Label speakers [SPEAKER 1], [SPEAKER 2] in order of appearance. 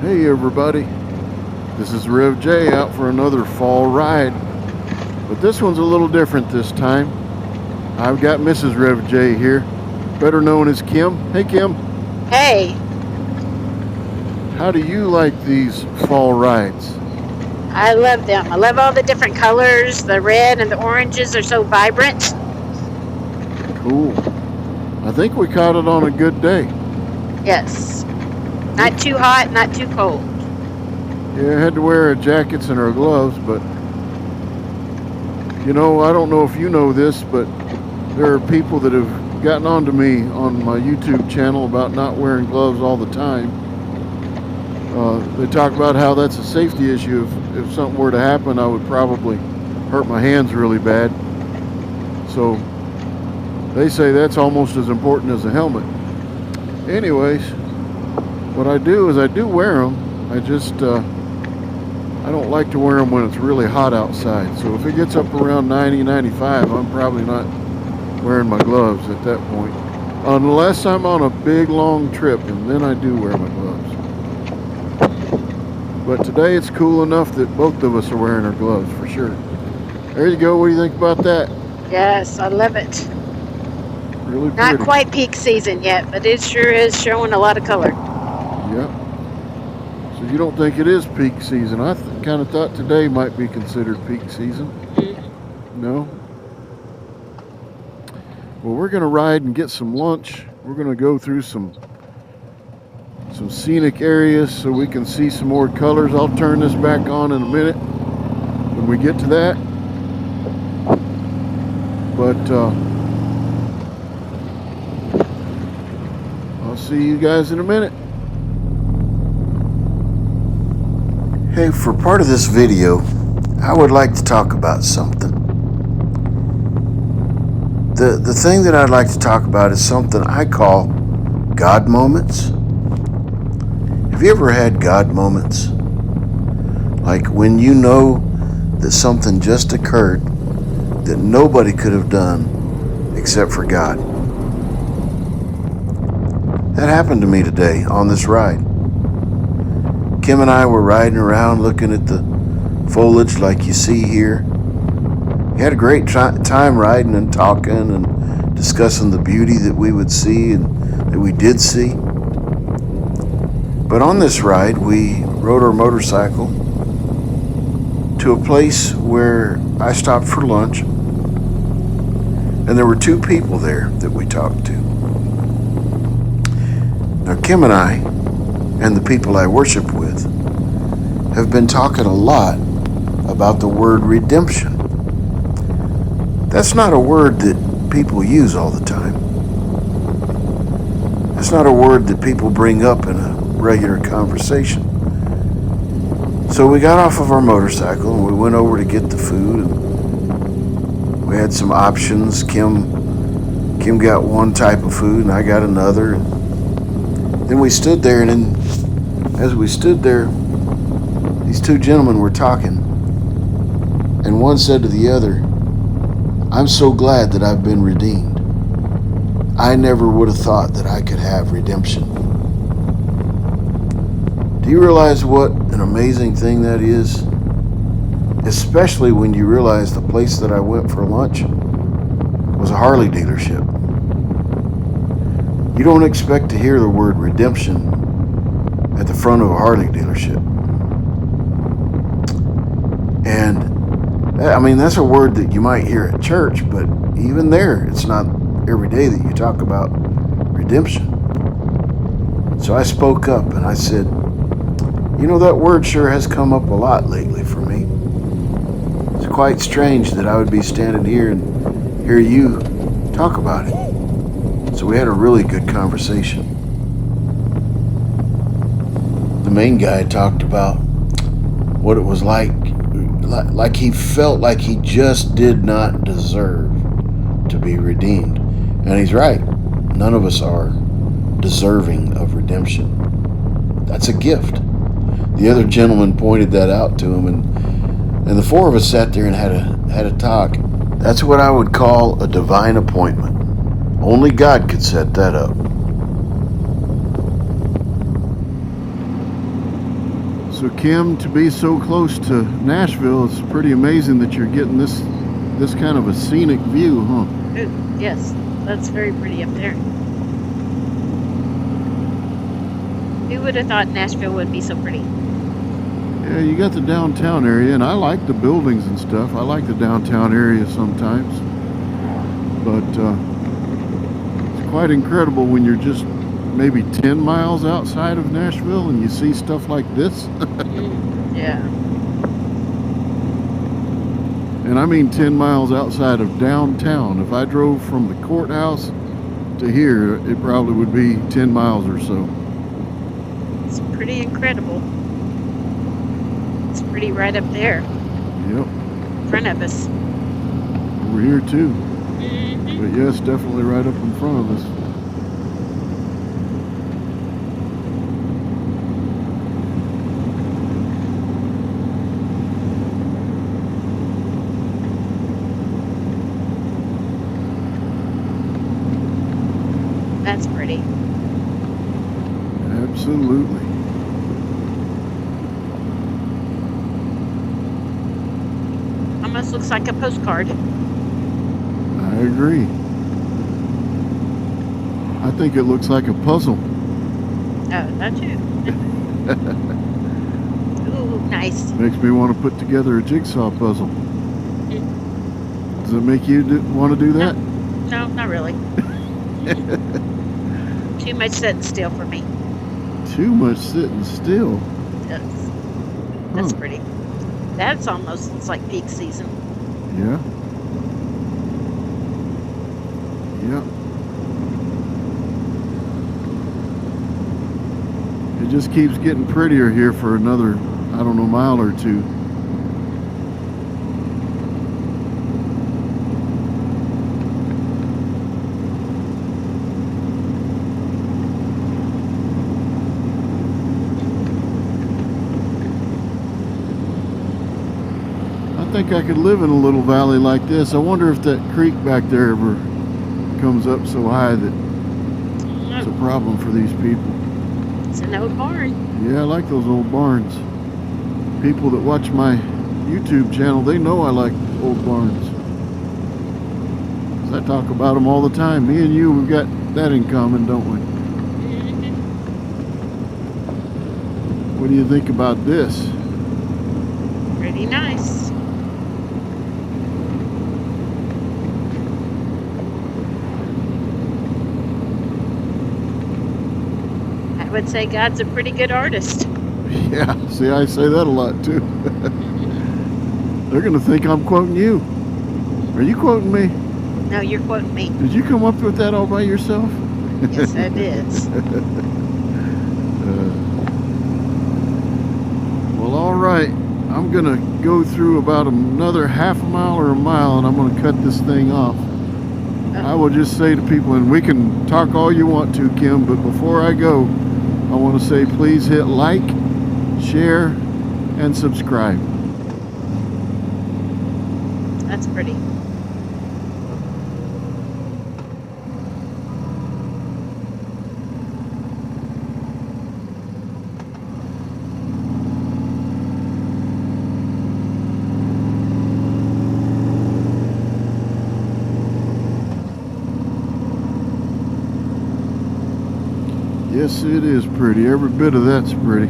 [SPEAKER 1] Hey everybody, this is Rev J out for another fall ride, but this one's a little different this time. I've got Mrs. Rev J here, better known as Kim. Hey Kim,
[SPEAKER 2] Hey,
[SPEAKER 1] how do you like these fall rides?
[SPEAKER 2] I love them. I love all the different colors. The red and the oranges are so vibrant.
[SPEAKER 1] Cool. I think we caught it on a good day.
[SPEAKER 2] Yes. Not too hot, not too cold.
[SPEAKER 1] Yeah, I had to wear our jackets and our gloves, but I don't know if you know this, but there are people that have gotten on to me on my YouTube channel about not wearing gloves all the time. They talk about how that's a safety issue. If something were to happen, I would probably hurt my hands really bad. So they say that's almost as important as a helmet. Anyways, what I do is I do wear them. I don't like to wear them when it's really hot outside. So if it gets up around 90, 95, I'm probably not wearing my gloves at that point. Unless I'm on a big long trip, and then I do wear my gloves. But today it's cool enough that both of us are wearing our gloves for sure. There you go. What do you think about that?
[SPEAKER 2] Yes, I love it.
[SPEAKER 1] Really pretty.
[SPEAKER 2] Not quite peak season yet, but it sure is showing a lot of color.
[SPEAKER 1] Yep. So you don't think it is peak season? I kind of thought today might be considered peak season. No? Well, we're going to ride and get some lunch. We're going to go through some scenic areas so we can see some more colors. I'll turn this back on in a minute when we get to that. But I'll see you guys in a minute. Hey, for part of this video, I would like to talk about something. The thing that I'd like to talk about is something I call God moments. Have you ever had God moments? Like when you know that something just occurred that nobody could have done except for God. That happened to me today on this ride. Kim and I were riding around looking at the foliage like you see here. We had a great time riding and talking and discussing the beauty that we would see and that we did see. But on this ride, we rode our motorcycle to a place where I stopped for lunch, and there were two people there that we talked to. Now, Kim and I, and the people I worship with, have been talking a lot about the word redemption. That's not a word that people use all the time. That's not a word that people bring up in a regular conversation. So we got off of our motorcycle and we went over to get the food, and we had some options. Kim got one type of food and I got another, and then we stood there, and then as we stood there, these two gentlemen were talking, and one said to the other, "I'm so glad that I've been redeemed. I never would have thought that I could have redemption." Do you realize what an amazing thing that is? Especially when you realize the place that I went for lunch was a Harley dealership. You don't expect to hear the word redemption at the front of a Harley dealership. And that's a word that you might hear at church, but even there, it's not every day that you talk about redemption. So I spoke up and I said, that word sure has come up a lot lately for me. It's quite strange that I would be standing here and hear you talk about it. So we had a really good conversation. The main guy talked about what it was like he felt like he just did not deserve to be redeemed. And he's right. None of us are deserving of redemption. That's a gift. The other gentleman pointed that out to him, and the four of us sat there and had a talk. That's what I would call a divine appointment. Only God could set that up. So Kim, to be so close to Nashville, it's pretty amazing that you're getting this kind of a scenic view, huh?
[SPEAKER 2] Ooh, yes, that's very pretty up there. Who would have thought Nashville would be so pretty?
[SPEAKER 1] Yeah, you got the downtown area, and I like the buildings and stuff. I like the downtown area sometimes. But it's quite incredible when you're just maybe 10 miles outside of Nashville and you see stuff like this.
[SPEAKER 2] Yeah.
[SPEAKER 1] And I mean 10 miles outside of downtown. If I drove from the courthouse to here, it probably would be 10 miles or so.
[SPEAKER 2] It's pretty incredible. It's pretty right up there.
[SPEAKER 1] Yep.
[SPEAKER 2] In front of us.
[SPEAKER 1] Over here too. But yes, definitely right up in front of us.
[SPEAKER 2] That's pretty.
[SPEAKER 1] Absolutely.
[SPEAKER 2] Almost looks like a postcard.
[SPEAKER 1] I agree. I think it looks like a puzzle.
[SPEAKER 2] Oh, that too. Ooh, nice.
[SPEAKER 1] Makes me want to put together a jigsaw puzzle. Does it make you want to do that?
[SPEAKER 2] No, not really. Too much sitting still for me.
[SPEAKER 1] Too much sitting still.
[SPEAKER 2] Yes. That's pretty. That's almost, it's like peak season.
[SPEAKER 1] Yeah. Yeah. It just keeps getting prettier here for another, I don't know, mile or two. I think I could live in a little valley like this. I wonder if that creek back there ever comes up so high that it's a problem for these people.
[SPEAKER 2] It's an old barn.
[SPEAKER 1] Yeah, I like those old barns. People that watch my YouTube channel, they know I like old barns. 'Cause I talk about them all the time. Me and you, we've got that in common, don't we? What do you think about this?
[SPEAKER 2] Pretty nice. I would say God's a pretty good artist.
[SPEAKER 1] Yeah, see, I say that a lot too. They're gonna think I'm quoting you. Are you quoting me?
[SPEAKER 2] No, you're quoting me.
[SPEAKER 1] Did you come up with that all by yourself?
[SPEAKER 2] Yes, it is.
[SPEAKER 1] Well, all right. I'm gonna go through about another half a mile or a mile, and I'm gonna cut this thing off. I will just say to people, and we can talk all you want to, Kim, but before I go, I want to say please hit like, share, and subscribe.
[SPEAKER 2] That's pretty.
[SPEAKER 1] Yes, it is pretty. Every bit of that's pretty.